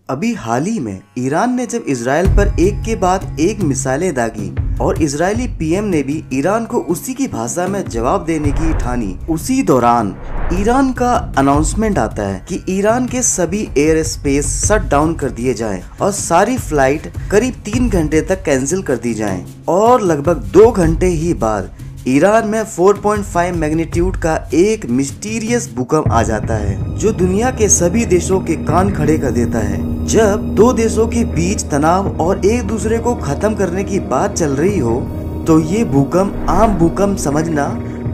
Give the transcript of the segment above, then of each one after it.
अभी हाल ही में ईरान ने जब इजराइल पर एक के बाद एक मिसाइलें दागी और इजरायली पीएम ने भी ईरान को उसी की भाषा में जवाब देने की ठानी, उसी दौरान ईरान का अनाउंसमेंट आता है कि ईरान के सभी एयर स्पेस शट डाउन कर दिए जाएं और सारी फ्लाइट करीब 3 घंटे तक कैंसिल कर दी जाएं। और लगभग 2 घंटे ही बाद ईरान में 4.5 मैग्नीट्यूड का एक मिस्टीरियस भूकंप आ जाता है जो दुनिया के सभी देशों के कान खड़े कर देता है। जब दो देशों के बीच तनाव और एक दूसरे को खत्म करने की बात चल रही हो तो ये भूकंप आम भूकंप समझना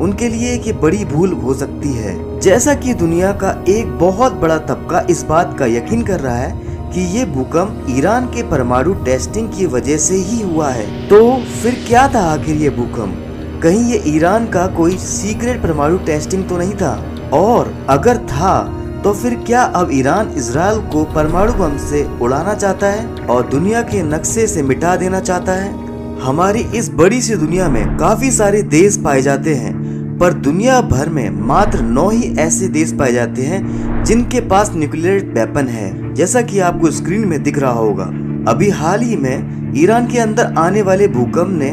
उनके लिए एक बड़ी भूल हो सकती है। जैसा कि दुनिया का एक बहुत बड़ा तबका इस बात का यकीन कर रहा है कि ये भूकंप ईरान के परमाणु टेस्टिंग की वजह से ही हुआ है। तो फिर क्या था आखिर ये भूकंप? कहीं ये ईरान का कोई सीक्रेट परमाणु टेस्टिंग तो नहीं था? और अगर था तो फिर क्या अब ईरान इजराइल को परमाणु बम से उड़ाना चाहता है और दुनिया के नक्शे से मिटा देना चाहता है? हमारी इस बड़ी सी दुनिया में काफी सारे देश पाए जाते हैं, पर दुनिया भर में मात्र 9 ही ऐसे देश पाए जाते हैं जिनके पास न्यूक्लियर वेपन है, जैसा कि आपको स्क्रीन में दिख रहा होगा। अभी हाल ही में ईरान के अंदर आने वाले भूकंप ने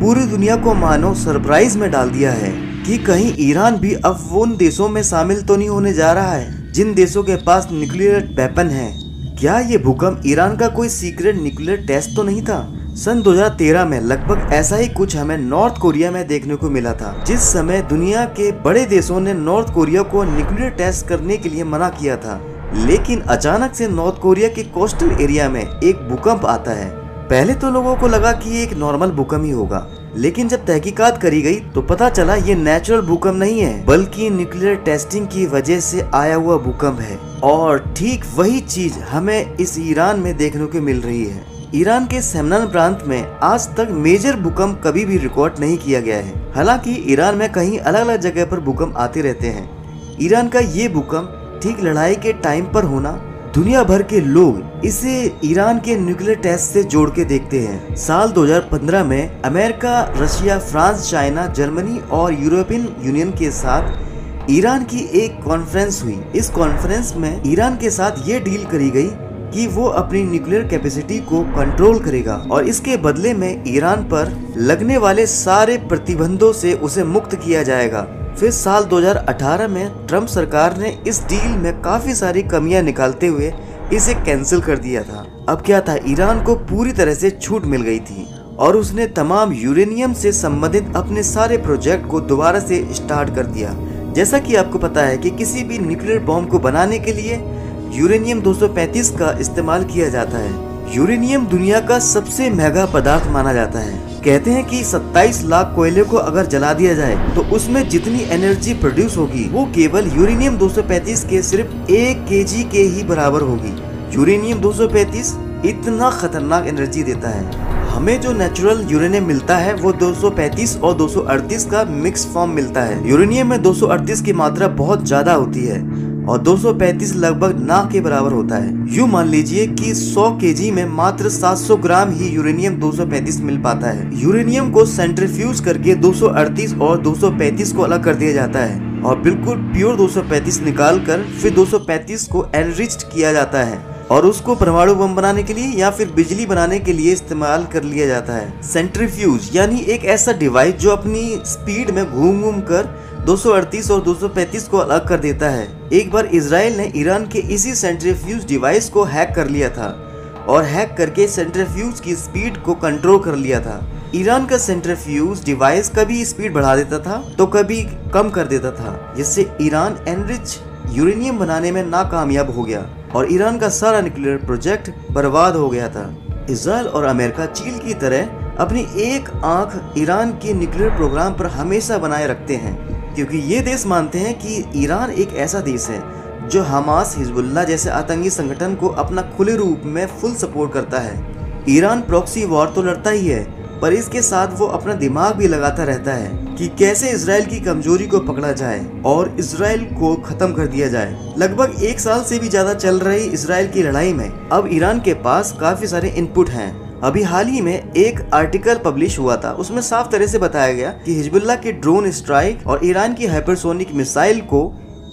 पूरी दुनिया को मानो सरप्राइज में डाल दिया है कि कहीं ईरान भी अब उन देशों में शामिल तो नहीं होने जा रहा है जिन देशों के पास न्यूक्लियर वेपन है। क्या ये भूकंप ईरान का कोई सीक्रेट न्यूक्लियर टेस्ट तो नहीं था? सन 2013 में लगभग ऐसा ही कुछ हमें नॉर्थ कोरिया में देखने को मिला था, जिस समय दुनिया के बड़े देशों ने नॉर्थ कोरिया को न्यूक्लियर टेस्ट करने के लिए मना किया था। लेकिन अचानक से नॉर्थ कोरिया के कोस्टल एरिया में एक भूकंप आता है। पहले तो लोगों को लगा कि ये एक नॉर्मल भूकंप ही होगा, लेकिन जब तहकीकात करी गई तो पता चला ये नेचुरल भूकंप नहीं है बल्कि न्यूक्लियर टेस्टिंग की वजह से आया हुआ भूकंप है। और ठीक वही चीज हमें इस ईरान में देखने को मिल रही है। ईरान के सेमनान प्रांत में आज तक मेजर भूकंप कभी भी रिकॉर्ड नहीं किया गया है। हालांकि ईरान में कहीं अलग अलग जगह पर भूकंप आते रहते हैं। ईरान का ये भूकंप ठीक लड़ाई के टाइम पर होना, दुनिया भर के लोग इसे ईरान के न्यूक्लियर टेस्ट से जोड़ के देखते हैं। साल 2015 में America, Russia, France, China, Germany और यूरोपियन यूनियन के साथ ईरान की एक कॉन्फ्रेंस हुई। इस कॉन्फ्रेंस में ईरान के साथ ये डील करी गई कि वो अपनी न्यूक्लियर कैपेसिटी को कंट्रोल करेगा और इसके बदले में ईरान पर लगने वाले सारे प्रतिबंधों से उसे मुक्त किया जाएगा। फिर साल 2018 में ट्रम्प सरकार ने इस डील में काफी सारी कमियां निकालते हुए इसे कैंसिल कर दिया था। अब क्या था, ईरान को पूरी तरह से छूट मिल गई थी और उसने तमाम यूरेनियम से संबंधित अपने सारे प्रोजेक्ट को दोबारा से स्टार्ट कर दिया। जैसा कि आपको पता है कि किसी भी न्यूक्लियर बॉम्ब को बनाने के लिए यूरेनियम 235 का इस्तेमाल किया जाता है। यूरेनियम दुनिया का सबसे महंगा पदार्थ माना जाता है। कहते हैं कि 27 लाख कोयले को अगर जला दिया जाए तो उसमें जितनी एनर्जी प्रोड्यूस होगी वो केवल यूरेनियम 235 के सिर्फ 1 केजी के ही बराबर होगी। यूरेनियम 235 इतना खतरनाक एनर्जी देता है। हमें जो नेचुरल यूरेनियम मिलता है वो 235 और 238 का मिक्स फॉर्म मिलता है। यूरेनियम में 238 की मात्रा बहुत ज्यादा होती है और 235 लगभग ना के बराबर होता है। यूँ मान लीजिए कि 100 केजी में मात्र 700 ग्राम ही यूरेनियम 235 मिल पाता है। यूरेनियम को सेंट्रीफ्यूज करके 238 और 235 को अलग कर दिया जाता है और बिल्कुल प्योर 235 निकाल कर फिर 235 को एनरिच्ड किया जाता है और उसको परमाणु बम बनाने के लिए या फिर बिजली बनाने के लिए इस्तेमाल कर लिया जाता है। सेंट्रीफ्यूज यानी एक ऐसा डिवाइस जो अपनी स्पीड में घूम घूम कर 238 और 235 को अलग कर देता है। एक बार इजराइल ने ईरान के इसी सेंट्रीफ्यूज डिवाइस को हैक कर लिया था और हैक करके सेंट्रीफ्यूज की स्पीड को कंट्रोल कर लिया था। ईरान का सेंट्रीफ्यूज डिवाइस कभी स्पीड बढ़ा देता था तो कभी कम कर देता था, जिससे ईरान एनरिच यूरेनियम बनाने में नाकामयाब हो गया और ईरान का सारा न्यूक्लियर प्रोजेक्ट बर्बाद हो गया था। इजराइल और अमेरिका चील की तरह अपनी एक आंख ईरान के न्यूक्लियर प्रोग्राम पर हमेशा बनाए रखते हैं, क्योंकि ये देश मानते हैं कि ईरान एक ऐसा देश है जो हमास, हिजबुल्लाह जैसे आतंकी संगठन को अपना खुले रूप में फुल सपोर्ट करता है। ईरान प्रॉक्सी वॉर तो लड़ता ही है, पर इसके साथ वो अपना दिमाग भी लगाता रहता है कि कैसे इजराइल की कमजोरी को पकड़ा जाए और इजराइल को खत्म कर दिया जाए। लगभग 1 साल से भी ज्यादा चल रही इजराइल की लड़ाई में अब ईरान के पास काफी सारे इनपुट हैं। अभी हाल ही में एक आर्टिकल पब्लिश हुआ था, उसमें साफ तरह से बताया गया कि हिजबुल्लाह के ड्रोन स्ट्राइक और ईरान की हाइपरसोनिक मिसाइल को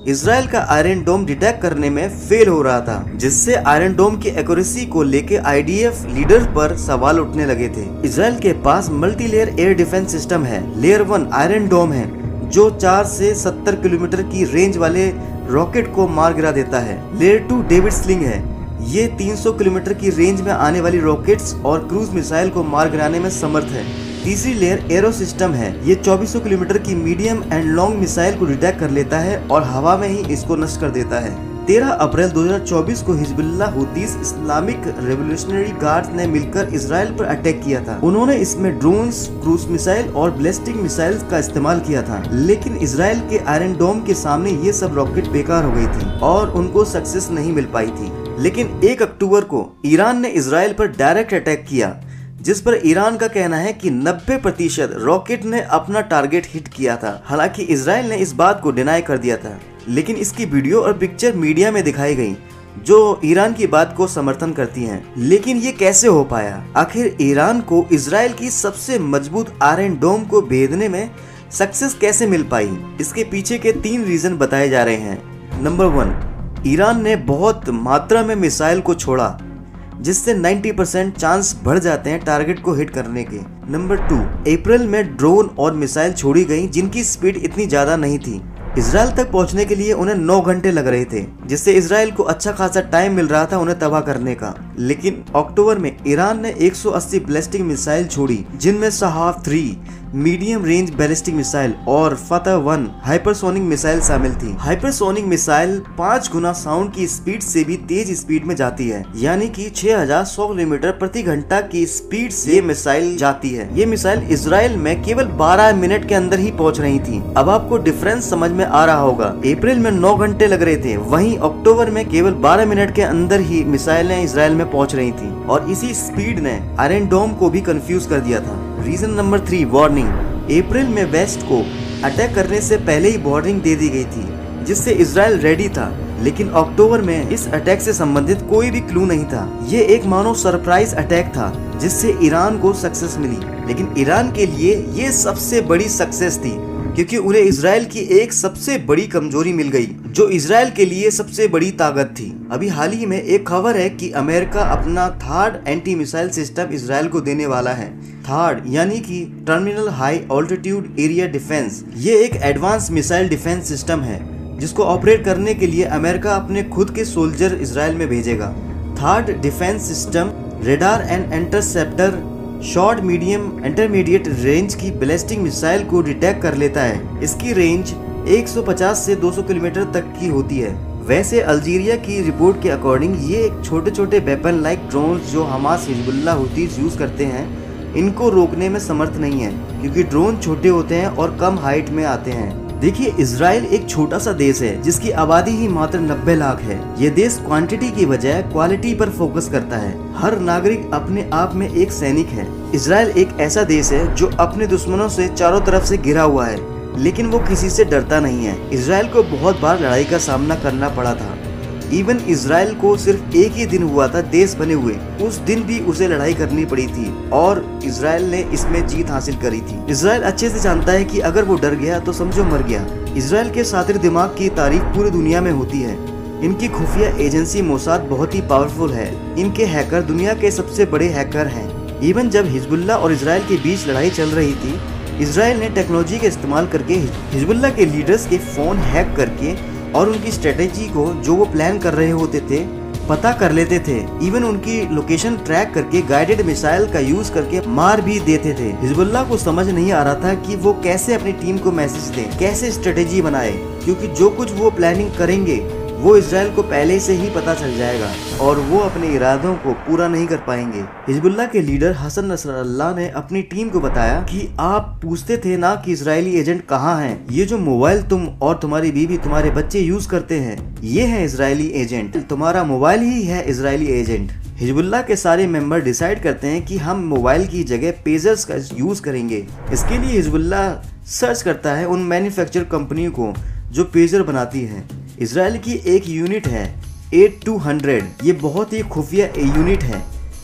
इसराइल का आयरन डोम डिटेक्ट करने में फेल हो रहा था, जिससे आयरन डोम की एक्यूरेसी को लेके आईडीएफ लीडर पर सवाल उठने लगे थे। इसराइल के पास multi layer air defence system है। लेयर 1 आयरन डोम है जो 4 से 70 किलोमीटर की रेंज वाले रॉकेट को मार गिरा देता है। लेयर 2 डेविड स्लिंग है। ये 300 किलोमीटर की रेंज में आने वाली रॉकेट्स और क्रूज मिसाइल को मार गिराने में समर्थ है। तीसरी लेयर एरो सिस्टम है। ये 2400 किलोमीटर की मीडियम एंड लॉन्ग मिसाइल को डिटेक्ट कर लेता है और हवा में ही इसको नष्ट कर देता है। 13 अप्रैल 2024 को Hezbollah Houthis Islamic revolutionary guards ने मिलकर इसराइल पर अटैक किया था। उन्होंने इसमें ड्रोन्स, क्रूज मिसाइल और बैलिस्टिक मिसाइल्स का इस्तेमाल किया था, लेकिन इसराइल के आयरन डोम के सामने ये सब रॉकेट बेकार हो गई थी और उनको सक्सेस नहीं मिल पाई थी। लेकिन 1 अक्टूबर को ईरान ने इसराइल पर डायरेक्ट अटैक किया, जिस पर ईरान का कहना है कि 90% रॉकेट ने अपना टारगेट हिट किया था। हालांकि इसराइल ने इस बात को डिनाई कर दिया था, लेकिन इसकी वीडियो और पिक्चर मीडिया में दिखाई गई जो ईरान की बात को समर्थन करती हैं। लेकिन ये कैसे हो पाया? आखिर ईरान को इसराइल की सबसे मजबूत आयरन डोम को भेदने में सक्सेस कैसे मिल पाई? इसके पीछे के 3 रीजन बताए जा रहे हैं। नंबर 1, ईरान ने बहुत मात्रा में मिसाइल को छोड़ा, जिससे 90% चांस बढ़ जाते हैं टारगेट को हिट करने के। नंबर 2, अप्रैल में ड्रोन और मिसाइल छोड़ी गई जिनकी स्पीड इतनी ज्यादा नहीं थी। इसराइल तक पहुंचने के लिए उन्हें 9 घंटे लग रहे थे, जिससे इसराइल को अच्छा खासा टाइम मिल रहा था उन्हें तबाह करने का। लेकिन अक्टूबर में ईरान ने 180 बैलिस्टिक मिसाइल छोड़ी, जिनमें सहाफ 3 मीडियम रेंज बैलिस्टिक मिसाइल और फतह 1 हाइपरसोनिक मिसाइल शामिल थी। हाइपरसोनिक मिसाइल 5 गुना साउंड की स्पीड से भी तेज स्पीड में जाती है, यानी कि 6100 किलोमीटर प्रति घंटा की स्पीड से ये मिसाइल जाती है। ये मिसाइल इसराइल में केवल 12 मिनट के अंदर ही पहुंच रही थी। अब आपको डिफरेंस समझ में आ रहा होगा। अप्रैल में 9 घंटे लग रहे थे, वहीं अक्टूबर में केवल 12 मिनट के अंदर ही मिसाइलें इसराइल में पहुंच रही थी, और इसी स्पीड ने आयरन डोम को भी कंफ्यूज कर दिया था। Reason number 3, warning. अप्रैल में वेस्ट को अटैक करने से पहले ही वार्निंग दे दी गई थी, जिससे इसराइल रेडी था। लेकिन अक्टूबर में इस अटैक से संबंधित कोई भी क्लू नहीं था। ये एक मानो सरप्राइज अटैक था, जिससे ईरान को सक्सेस मिली। लेकिन ईरान के लिए ये सबसे बड़ी सक्सेस थी, क्योंकि उन्हें इसराइल की एक सबसे बड़ी कमजोरी मिल गई, जो इसराइल के लिए सबसे बड़ी ताकत थी। अभी हाल ही में एक खबर है कि अमेरिका अपना third anti missile system Israel को देने वाला है। थर्ड यानी कि terminal high altitude area defence. ये एक एडवांस मिसाइल डिफेंस सिस्टम है, जिसको ऑपरेट करने के लिए अमेरिका अपने खुद के सोल्जर इसराइल में भेजेगा। Third defence system radar and interceptor, short medium intermediate range की बैलिस्टिक मिसाइल को डिटेक्ट कर लेता है। इसकी रेंज 150 से 200 किलोमीटर तक की होती है। वैसे अल्जीरिया की रिपोर्ट के अकॉर्डिंग ये एक छोटे छोटे वेपन लाइक ड्रोन जो हमास हिजबुल्लाह हुतीस यूज करते हैं, इनको रोकने में समर्थ नहीं है, क्योंकि ड्रोन छोटे होते हैं और कम हाइट में आते हैं। देखिए, इसराइल एक छोटा सा देश है जिसकी आबादी ही मात्र 90 लाख है। ये देश क्वांटिटी की बजाय क्वालिटी पर फोकस करता है। हर नागरिक अपने आप में एक सैनिक है। इसराइल एक ऐसा देश है जो अपने दुश्मनों से चारों तरफ से घिरा हुआ है, लेकिन वो किसी से डरता नहीं है। इसराइल को बहुत बार लड़ाई का सामना करना पड़ा था। इवन इसराइल को सिर्फ एक ही दिन हुआ था देश बने हुए, उस दिन भी उसे लड़ाई करनी पड़ी थी और इसराइल ने इसमें जीत हासिल करी थी। इसराइल अच्छे से जानता है कि अगर वो डर गया तो समझो मर गया। इसराइल के शातिर दिमाग की तारीफ पूरी दुनिया में होती है। इनकी खुफिया एजेंसी मोसाद बहुत ही पावरफुल है। इनके हैकर दुनिया के सबसे बड़े हैकर हैं। इवन जब हिजबुल्लाह और इसराइल के बीच लड़ाई चल रही थी, इसराइल ने टेक्नोलॉजी का इस्तेमाल करके हिजबुल्लाह के लीडर्स के फोन हैक करके और उनकी स्ट्रेटेजी को जो वो प्लान कर रहे होते थे पता कर लेते थे। इवन उनकी लोकेशन ट्रैक करके गाइडेड मिसाइल का यूज करके मार भी देते थे। हिजबुल्लाह को समझ नहीं आ रहा था कि वो कैसे अपनी टीम को मैसेज दें, कैसे स्ट्रेटेजी बनाए, क्योंकि जो कुछ वो प्लानिंग करेंगे वो इसराइल को पहले से ही पता चल जाएगा और वो अपने इरादों को पूरा नहीं कर पाएंगे। हिजबुल्लाह के लीडर हसन नसरल्लाह ने अपनी टीम को बताया कि आप पूछते थे ना कि इजरायली एजेंट कहाँ हैं, ये जो मोबाइल तुम और तुम्हारी बीवी तुम्हारे बच्चे यूज करते हैं, ये है इजरायली एजेंट। तुम्हारा मोबाइल ही है इजरायली एजेंट। हिजबुल्लाह के सारे मेंबर डिसाइड करते हैं कि हम मोबाइल की जगह पेजर्स का यूज करेंगे। इसके लिए हिजबुल्लाह सर्च करता है उन मैन्युफैक्चर कंपनियों को जो पेजर बनाती हैं। इसराइल की एक यूनिट है 8200, ये बहुत ही खुफिया यूनिट है।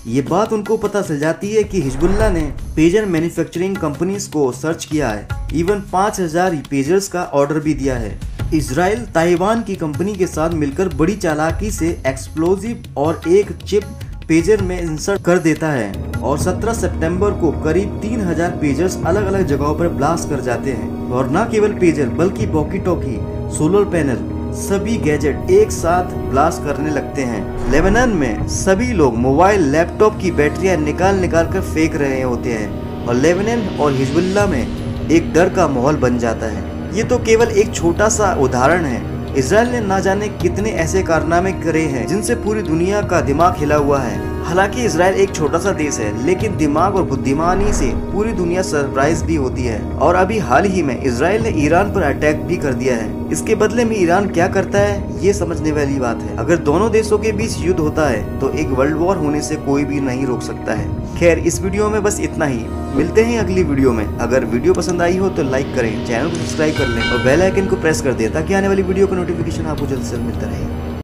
ये बात उनको पता चल जाती है कि हिजबुल्लाह ने पेजर मैन्युफैक्चरिंग कंपनीज को सर्च किया है। इवन 5000 पेजर्स का ऑर्डर भी दिया है। इजराइल ताइवान की कंपनी के साथ मिलकर बड़ी चालाकी से एक्सप्लोजिव और एक चिप पेजर में इंसर्ट कर देता है और 17 सितंबर को करीब 3000 पेजर्स अलग अलग जगहों पर ब्लास्ट कर जाते हैं। और न केवल पेजर बल्कि वॉकी टॉकी, सोलर पैनल, सभी गैजेट एक साथ ब्लास्ट करने लगते हैं। लेबनान में सभी लोग मोबाइल लैपटॉप की बैटरियां निकाल कर फेंक रहे होते हैं और लेबनान और हिजबुल्लाह में एक डर का माहौल बन जाता है। ये तो केवल एक छोटा सा उदाहरण है। इजराइल ने ना जाने कितने ऐसे कारनामे करे हैं जिनसे पूरी दुनिया का दिमाग हिला हुआ है। हालांकि इजराइल एक छोटा सा देश है, लेकिन दिमाग और बुद्धिमानी से पूरी दुनिया सरप्राइज भी होती है। और अभी हाल ही में इजराइल ने ईरान पर अटैक भी कर दिया है। इसके बदले में ईरान क्या करता है, ये समझने वाली बात है। अगर दोनों देशों के बीच युद्ध होता है तो एक वर्ल्ड वॉर होने से कोई भी नहीं रोक सकता है। खैर, इस वीडियो में बस इतना ही। मिलते हैं अगली वीडियो में। अगर वीडियो पसंद आई हो तो लाइक करें, चैनल को सब्सक्राइब कर लें और बेल आइकन को प्रेस कर दें ताकि आने वाली वीडियो का नोटिफिकेशन आपको जल्द से जल्द मिलता रहे।